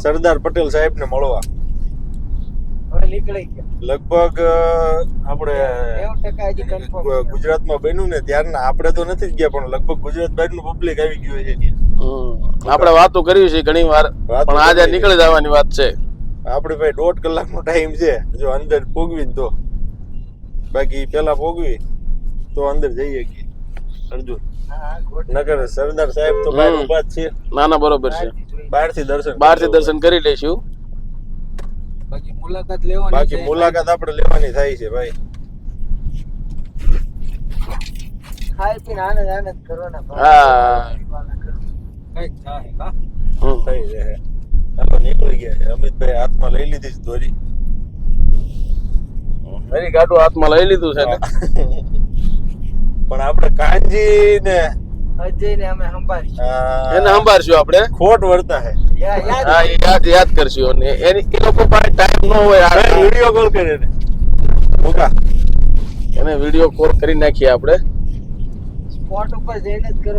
સરદાર પટેલ સાહેબ ને મળવા. હવે નીકળી ગયા લગભગ આપણે 90% હજી confirm છે. ગુજરાતમાં બન્યું ને ત્યારના આપણે તો નથી જ ગયા, પણ લગભગ ગુજરાત બહારનું પબ્લિક આવી ગયું છે ત્યાં. આપણે વાતો કરી છે ઘણી વાર, વાતો પણ આજે કરી છે. નીકળી જવાની વાત છે. આપણે ભાઈ 1.5 કલાકનો ટાઈમ છે જો અંદર પોગવી ને તો, બાકી પેલા પોગવી તો અંદર જઈએ કે અર્જુન. હા, ગોઠવી. નગર સરદાર સાહેબ તો બહાર ઊભા જ છે, ના ના બરોબર છે. બહારથી જોઈ. બહારથી દર્શન બહારથી દર્શન કરી લઈશું. બાકી મુલાકાત લેવાની બાકી છે. મુલાકાત આપણે લેવાની થાય છે ભાઈ. ખાઈ પીને આનંદ કરવાના ભાઈ. હા. કંઈક થાય, હા. થઈ જાય. ચાલો નીકળી ગયા છે. અમિતભાઈ હાથમાં લઈ લીધી છે દોરી. મારી ગાડું હાથમાં લઈ લીધું છે ને. પણ આપણે કાનજી ને અજયને અમે સંભાળી. એને સંભાળશું આપણે. ખોટ વર્તા હે. યાદ હા એ યાદ કરશું. અને એની એ લોકો પાસે ટાઈમ ન હોય. વિડીયો કોલ કરે ને મૂકા. એને વિડીયો કોલ કરી નાખીએ આપણે. સ્પોટ ઉપર જઈને જ કરો.